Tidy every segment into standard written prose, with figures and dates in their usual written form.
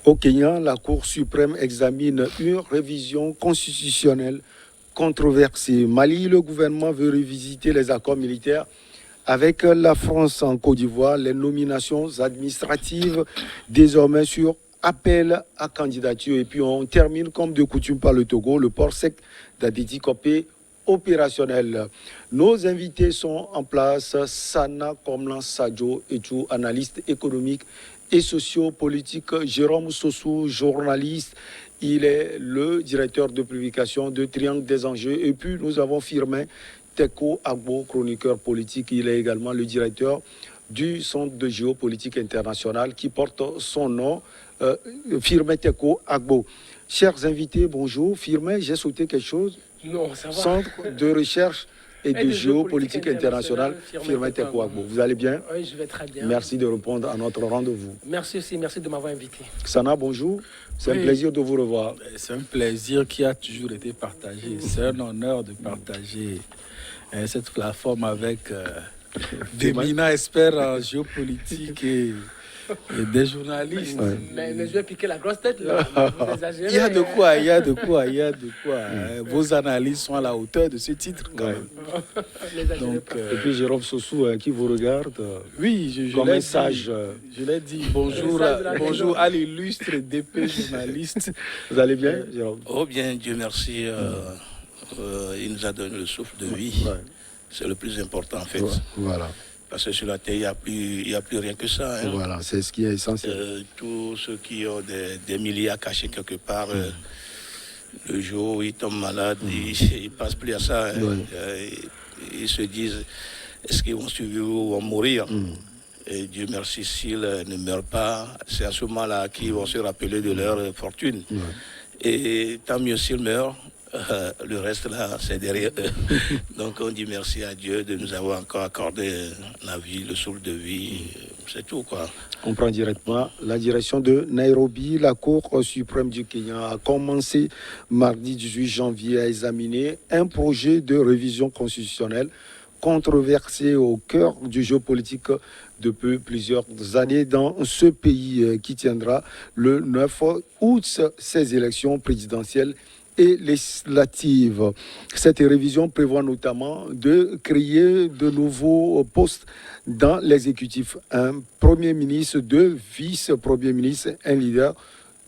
Au Kenya, la Cour suprême examine une révision constitutionnelle controversée. Mali, le gouvernement veut revisiter les accords militaires avec la France en Côte d'Ivoire, les nominations administratives désormais sur appel à candidature. Et puis on termine comme de coutume par le Togo, le port sec d'Aditi Kopé opérationnel. Nos invités sont en place. Sana Komlan Sadio Etou, analyste économique et sociopolitique. Jérôme Sossou, journaliste. Il est le directeur de publication de Triangle des enjeux. Et puis nous avons Firmin Teko Agbo, chroniqueur politique. Il est également le directeur du Centre de géopolitique internationale qui porte son nom, Firmin Teko Agbo. Chers invités, bonjour. Firmin, j'ai sauté quelque chose? Non, ça va. Centre de recherche et de géopolitique internationale, Firmin Teko Agbo. Vous allez bien? Oui, je vais très bien. Merci de répondre à notre rendez-vous. Merci aussi, merci de m'avoir invité. Sana, bonjour. C'est un plaisir de vous revoir. C'est un plaisir qui a toujours été partagé. C'est un honneur de partager cette plateforme avec d'éminents experts en géopolitique et des journalistes. Ouais. Mais je vais piquer la grosse tête là. Vous exagérez. Il y a de quoi, il y a de quoi, il y a de quoi. Vos analyses sont à la hauteur de ce titre quand même. Donc, et puis Jérôme Sossou qui vous regarde. Oui, je comme un sage. Je l'ai dit. Bonjour, bonjour à l'illustre DP journaliste. Vous allez bien, Jérôme? Oh bien, Dieu merci. Il nous a donné le souffle de vie. Ouais. C'est le plus important en fait. Voilà. Parce que sur la terre, il n'y a plus rien que ça. Hein. Voilà, c'est ce qui est essentiel. Tous ceux qui ont des milliards cachés quelque part, le jour où ils tombent malades, ils ne passent plus à ça. Hein. Ils se disent, est-ce qu'ils vont survivre ou vont mourir? Et Dieu merci, s'ils ne meurent pas, c'est à ce moment-là qu'ils vont se rappeler de leur fortune. Et tant mieux s'ils meurent. Le reste là, c'est derrière eux. Donc on dit merci à Dieu de nous avoir encore accordé la vie, le souffle de vie, c'est tout quoi. On prend directement la direction de Nairobi. La Cour suprême du Kenya a commencé mardi 18 janvier à examiner un projet de révision constitutionnelle controversé au cœur du jeu politique depuis plusieurs années dans ce pays qui tiendra le 9 août ces élections présidentielles et législatives. Cette révision prévoit notamment de créer de nouveaux postes dans l'exécutif. Un premier ministre, deux vice-premiers ministres, un leader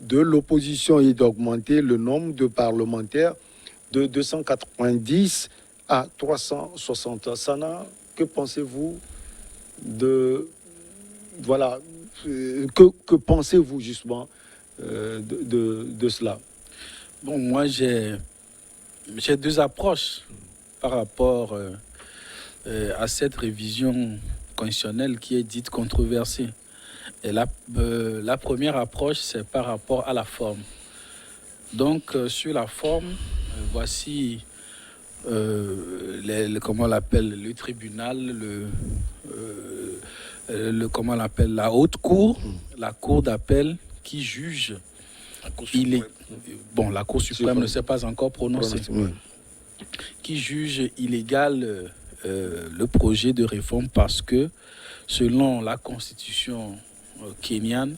de l'opposition et d'augmenter le nombre de parlementaires de 290 à 360. Sana, que pensez-vous de... Voilà, que pensez-vous justement de cela? Bon, moi, j'ai deux approches par rapport à cette révision constitutionnelle qui est dite controversée. Et la première approche, c'est par rapport à la forme. Donc, sur la forme, voici comment on l'appelle, le tribunal, comment on l'appelle, la haute cour, la cour d'appel qui juge. La Cour suprême ne s'est pas encore prononcée. Qui juge illégal le projet de réforme parce que, selon la constitution kenyane,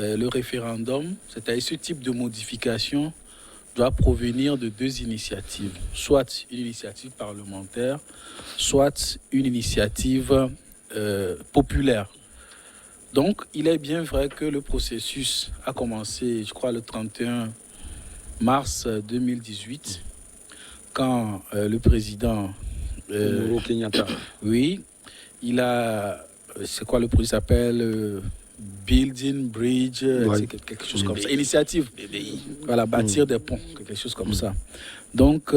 le référendum, c'est-à-dire ce type de modification, doit provenir de deux initiatives. Soit une initiative parlementaire, soit une initiative populaire. Donc, il est bien vrai que le processus a commencé, je crois, le 31 mars 2018, quand le président... Uhuru Kenyatta. Oui, il a... C'est quoi le projet s'appelle Building Bridge, quelque chose comme ça. Initiative. Voilà, bâtir des ponts, quelque chose comme ça. Donc,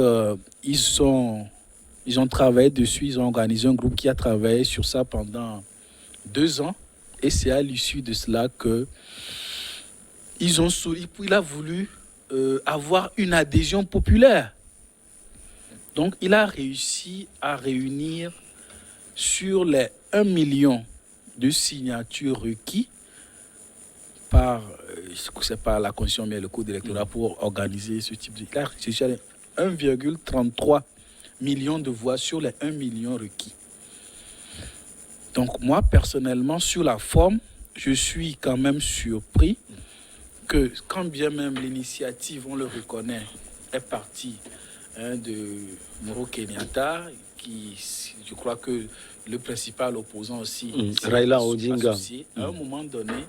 ils ont travaillé dessus, ils ont organisé un groupe qui a travaillé sur ça pendant 2 ans. Et c'est à l'issue de cela il a voulu avoir une adhésion populaire. Donc, il a réussi à réunir sur les 1 million de signatures requis par, c'est pas la Constitution, mais le Code électoral pour organiser ce type de... Il a réussi à 1,33 million de voix sur les 1 million requis. Donc moi, personnellement, sur la forme, je suis quand même surpris que quand bien même l'initiative, on le reconnaît, est partie de Uhuru Kenyatta, qui, je crois que le principal opposant aussi, Raila Odinga. À un moment donné,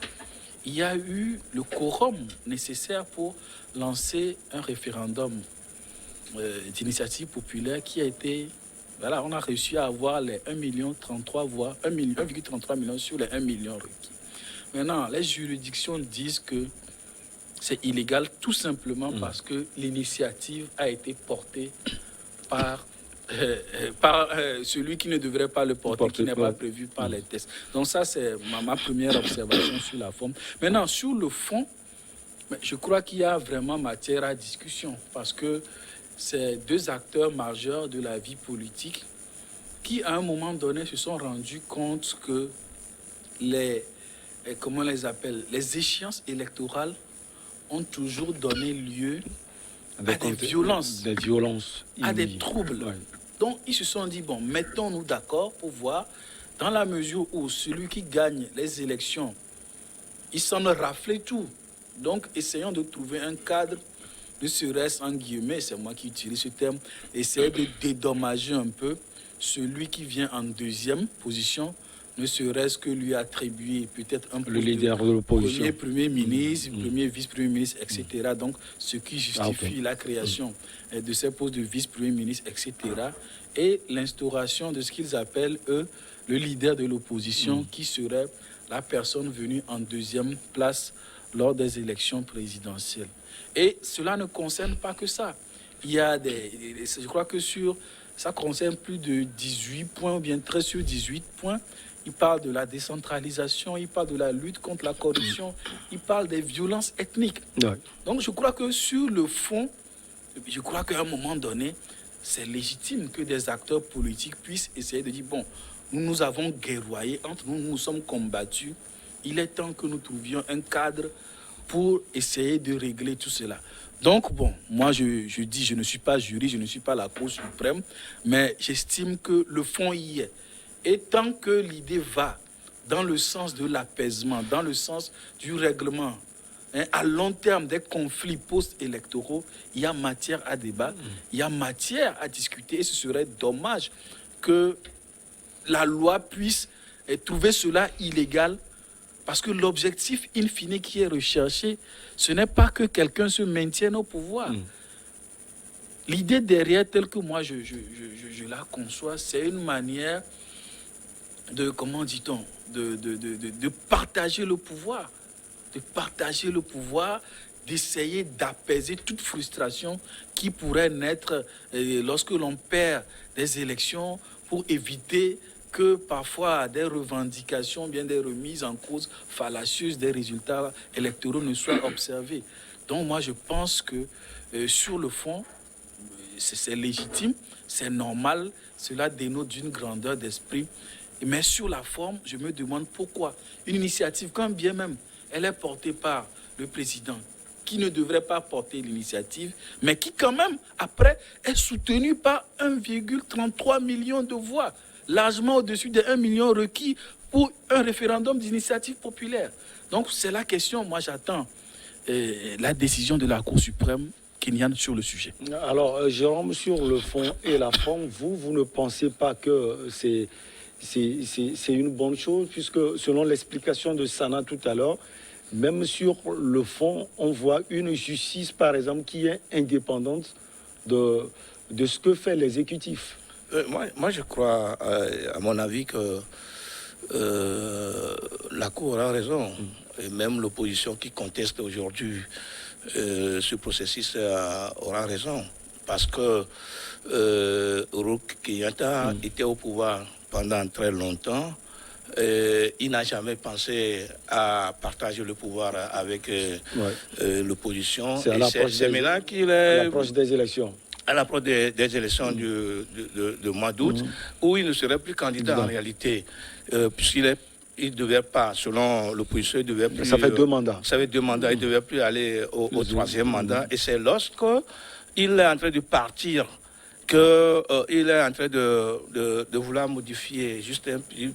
il y a eu le quorum nécessaire pour lancer un référendum d'initiative populaire qui a été... Voilà, on a réussi à avoir les 1,33 million sur les 1 million requis. Maintenant, les juridictions disent que c'est illégal tout simplement parce que l'initiative a été portée par celui qui ne devrait pas le porter, qui n'est pas prévu par les tests. Donc ça, c'est ma première observation sur la forme. Maintenant, sur le fond, je crois qu'il y a vraiment matière à discussion parce que c'est deux acteurs majeurs de la vie politique qui, à un moment donné, se sont rendus compte que les échéances électorales ont toujours donné lieu à des violences, à des troubles. Ouais. Donc, ils se sont dit, bon, mettons-nous d'accord pour voir, dans la mesure où celui qui gagne les élections, il s'en rafle tout. Donc, essayons de trouver un cadre, ne serait-ce en guillemets, c'est moi qui utilise ce terme, essayer de dédommager un peu celui qui vient en deuxième position, ne serait-ce que lui attribuer peut-être un peu le leader de l'opposition, premier ministre, premier vice-premier ministre, etc. Donc, ce qui justifie la création de ces postes de vice-premier ministre, etc. Et l'instauration de ce qu'ils appellent, eux, le leader de l'opposition, qui serait la personne venue en deuxième place lors des élections présidentielles. Et cela ne concerne pas que ça. Il y a je crois que ça concerne plus de 18 points, ou bien 13 sur 18 points. Il parle de la décentralisation, il parle de la lutte contre la corruption, il parle des violences ethniques. Ouais. Donc je crois que sur le fond, je crois qu'à un moment donné, c'est légitime que des acteurs politiques puissent essayer de dire, bon, nous avons guerroyé entre nous, nous sommes combattus. Il est temps que nous trouvions un cadre pour essayer de régler tout cela. Donc, bon, moi je dis, je ne suis pas jury, je ne suis pas la Cour suprême, mais j'estime que le fond y est. Et tant que l'idée va dans le sens de l'apaisement, dans le sens du règlement, à long terme des conflits post-électoraux, il y a matière à débattre, il y a matière à discuter, et ce serait dommage que la loi puisse trouver cela illégal, parce que l'objectif in fine qui est recherché, ce n'est pas que quelqu'un se maintienne au pouvoir. L'idée derrière, telle que moi je la conçois, c'est une manière de, comment dit-on, de partager le pouvoir, d'essayer d'apaiser toute frustration qui pourrait naître lorsque l'on perd des élections, pour éviter que parfois des revendications, bien des remises en cause fallacieuses des résultats électoraux ne soient observées. Donc moi je pense que sur le fond, c'est légitime, c'est normal, cela dénote d'une grandeur d'esprit. Mais sur la forme, je me demande pourquoi une initiative, quand bien même elle est portée par le président, qui ne devrait pas porter l'initiative, mais qui quand même, après, est soutenue par 1,33 million de voix, largement au-dessus des 1 million requis pour un référendum d'initiative populaire. Donc c'est la question, moi j'attends la décision de la Cour suprême kenyane sur le sujet. Alors Jérôme, sur le fond et la forme, vous ne pensez pas que c'est une bonne chose, puisque selon l'explication de Sana tout à l'heure, même sur le fond, on voit une justice, par exemple, qui est indépendante de ce que fait l'exécutif. Moi, je crois, à mon avis, que la Cour a raison. Et même l'opposition qui conteste aujourd'hui ce processus aura raison. Parce que Uhuru Kenyatta était au pouvoir pendant très longtemps. Il n'a jamais pensé à partager le pouvoir avec l'opposition. C'est maintenant qu'il est... À l'approche des élections. À l'approche des élections du mois d'août, où il ne serait plus candidat en réalité, puisqu'il ne devait pas, selon l'opposition, il devait plus... Ça fait 2 mandats. Ça fait 2 mandats, il ne devait plus aller au 3e mandat. Et c'est lorsqu'il est en train de partir qu'il est en train de vouloir modifier, juste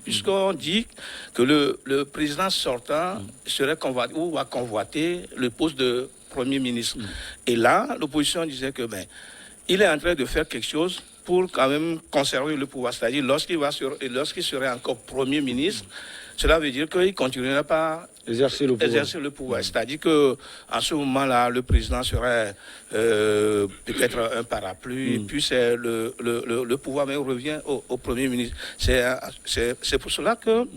puisqu'on dit que le président sortant serait convoité ou va convoiter le poste de Premier ministre. Et là, l'opposition disait que il est en train de faire quelque chose pour quand même conserver le pouvoir. C'est-à-dire, lorsqu'il serait encore Premier ministre, cela veut dire qu'il ne continuera pas exercer le pouvoir. C'est-à-dire qu'en ce moment-là, le président serait peut-être un parapluie, et puis c'est le pouvoir même revient au Premier ministre. C'est pour cela que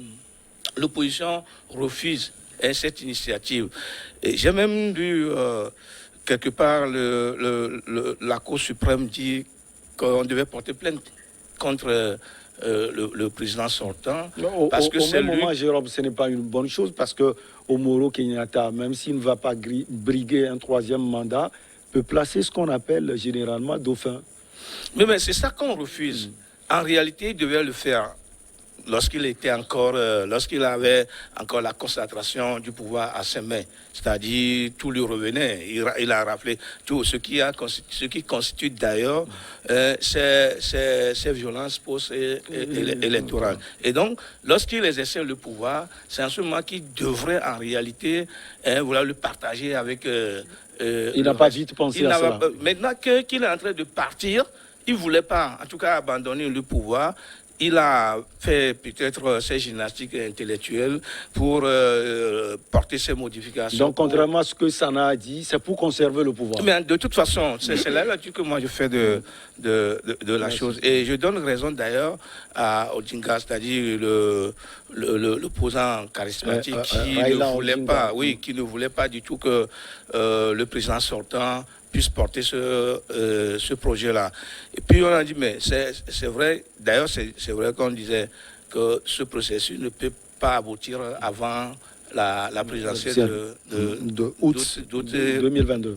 l'opposition refuse cette initiative. Et j'ai même vu quelque part la Cour suprême dire qu'on devait porter plainte contre le président sortant. Non, parce que au même moment, Jérôme, ce n'est pas une bonne chose parce que Uhuru Kenyatta, même s'il ne va pas briguer un troisième mandat, peut placer ce qu'on appelle généralement dauphin. Mais c'est ça qu'on refuse. En réalité, il devait le faire lorsqu'il avait encore la concentration du pouvoir à ses mains, c'est-à-dire tout lui revenait. Il a rappelé tout ce qui constitue d'ailleurs ces violences post-électorales. Et donc, lorsqu'il exerçait le pouvoir, c'est en ce moment qu'il devrait en réalité vouloir le partager avec. Il n'a pas vite pensé à cela. Maintenant qu'il est en train de partir, il ne voulait pas, en tout cas, abandonner le pouvoir. Il a fait peut-être ses gymnastiques intellectuelles pour porter ses modifications. Donc, contrairement à ce que Sana a dit, c'est pour conserver le pouvoir. Mais de toute façon, c'est là-dessus que moi je fais de la chose. Et je donne raison d'ailleurs à Odinga, c'est-à-dire l'opposant charismatique qui ne voulait pas du tout que le président sortant puisse porter ce projet-là. Et puis on a dit, mais c'est vrai, d'ailleurs c'est vrai qu'on disait que ce processus ne peut pas aboutir avant la présidentielle d'août 2022.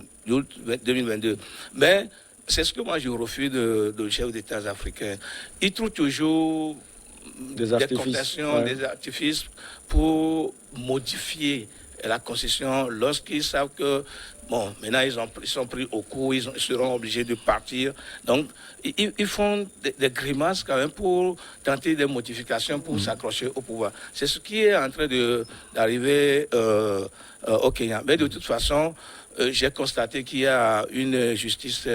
2022. Mais c'est ce que moi je refuse de chefs d'État africains. Ils trouvent toujours des artifices pour modifier la Constitution lorsqu'ils savent que maintenant ils sont pris au coup, ils seront obligés de partir. Donc ils font des grimaces quand même pour tenter des modifications pour s'accrocher au pouvoir. C'est ce qui est en train d'arriver au Kenya. Mais de toute façon, j'ai constaté qu'il y a une justice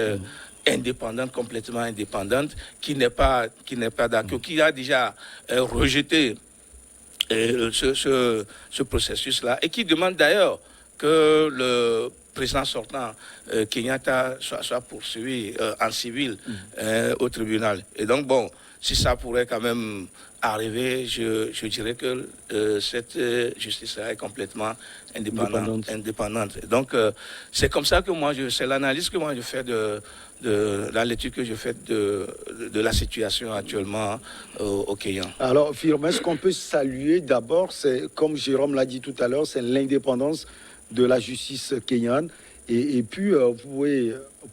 indépendante, complètement indépendante, qui n'est pas d'accord, qui a déjà rejeté ce processus-là et qui demande d'ailleurs que le président sortant Kenyatta soit poursuivi en civil au tribunal. Et donc, si ça pourrait quand même arriver, je dirais que cette justice-là est complètement indépendante. Et donc, c'est comme ça que c'est l'analyse que moi je fais de la lecture que je fais de la situation actuellement au Kenya. Alors, Firmin, ce qu'on peut saluer d'abord, c'est, comme Jérôme l'a dit tout à l'heure, c'est l'indépendance de la justice kenyane. Et puis, vous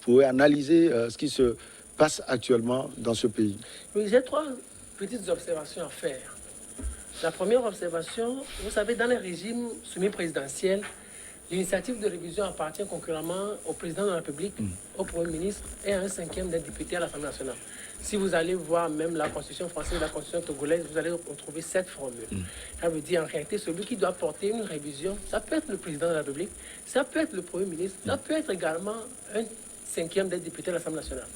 pouvez analyser ce qui se passe actuellement dans ce pays. Oui, j'ai trois petites observations à faire. La première observation, vous savez, dans les régimes semi-présidentiels, l'initiative de révision appartient concurremment au président de la République, au Premier ministre et à un cinquième des députés à l'Assemblée nationale. Si vous allez voir même la Constitution française et la Constitution togolaise, vous allez retrouver cette formule. Ça veut dire en réalité, celui qui doit porter une révision, ça peut être le président de la République, ça peut être le Premier ministre, ça peut être également un cinquième des députés à l'Assemblée nationale.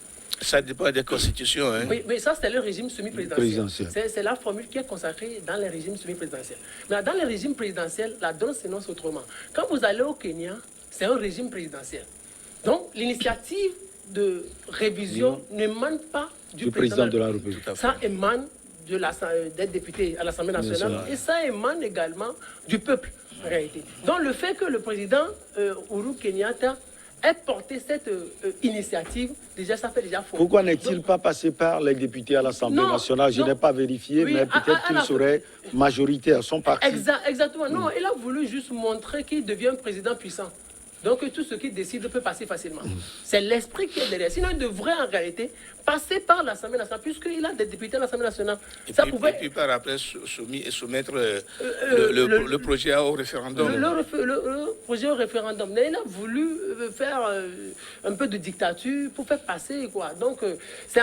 Ça dépend des constitutions. Hein. Oui, mais ça, c'est le régime semi-présidentiel. C'est la formule qui est consacrée dans les régimes semi-présidentiels. Mais dans les régimes présidentiels, la donne s'énonce autrement. Quand vous allez au Kenya, c'est un régime présidentiel. Donc, l'initiative de révision n'émane pas du président de la République. Ça émane des députés à l'Assemblée nationale et ça émane également du peuple, en réalité. Donc, le fait que le président Uhuru Kenyatta ait porté cette initiative, déjà, ça fait déjà faux. Pourquoi n'est-il pas passé par les députés à l'Assemblée nationale? Je n'ai pas vérifié, mais peut-être qu'il serait majoritaire, son parti. Exactement. Non, il a voulu juste montrer qu'il devient un président puissant. Donc tout ce qu'il décide peut passer facilement. C'est l'esprit qui est derrière. Sinon, il devrait en réalité passer par l'Assemblée nationale, puisqu'il a des députés à l'Assemblée nationale. Et puis par après soumettre le projet au référendum. Le projet au référendum. Mais il a voulu faire un peu de dictature pour faire passer, quoi. Donc, c'est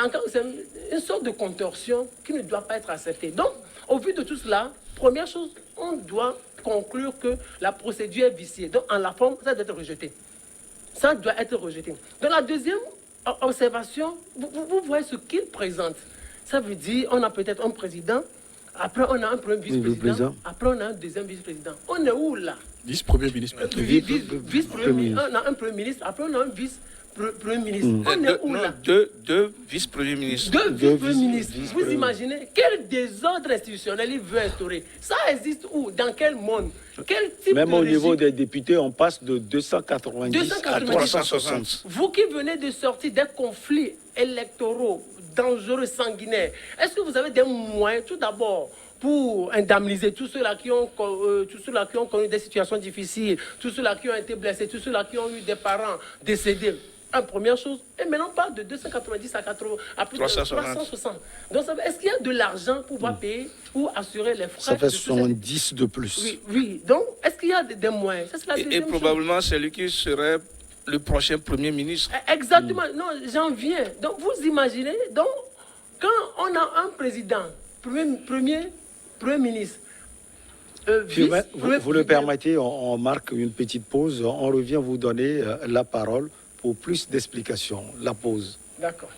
une sorte de contorsion qui ne doit pas être acceptée. Donc, au vu de tout cela, première chose, on doit conclure que la procédure est viciée. Donc, en la forme, ça doit être rejeté. Ça doit être rejeté. Dans la deuxième observation, vous voyez ce qu'il présente. Ça veut dire, on a peut-être un président, après on a un premier vice-président, après on a un deuxième vice-président. On est où là? Vice-premier ministre. Vice-premier ministre. On a un premier ministre, après on a un vice-premier ministre. On est où là? Deux vice-premiers ministres. Deux vice-premiers ministres. Vous imaginez quel désordre institutionnel il veut instaurer? Ça existe où? Dans quel monde? Quel type Même de au niveau régime? des députés, on passe de 290 à 360. Vous qui venez de sortir des conflits électoraux dangereux, sanguinaires, est-ce que vous avez des moyens, tout d'abord, pour indemniser tous ceux-là qui ont connu des situations difficiles, tous ceux-là qui ont été blessés, tous ceux-là qui ont eu des parents décédés? Première chose, et maintenant on parle de 290 à plus de 360. Donc est-ce qu'il y a de l'argent pour pouvoir payer, pour assurer les frais? Ça fait 70 de plus. Oui. Donc est-ce qu'il y a des moyens? Ça, c'est la deuxième chose. Probablement c'est lui qui serait le prochain Premier ministre. Exactement, non, j'en viens. Donc vous imaginez, donc quand on a un président, premier ministre, vous le permettez, on marque une petite pause, on revient vous donner la parole pour plus d'explications. La pause. D'accord.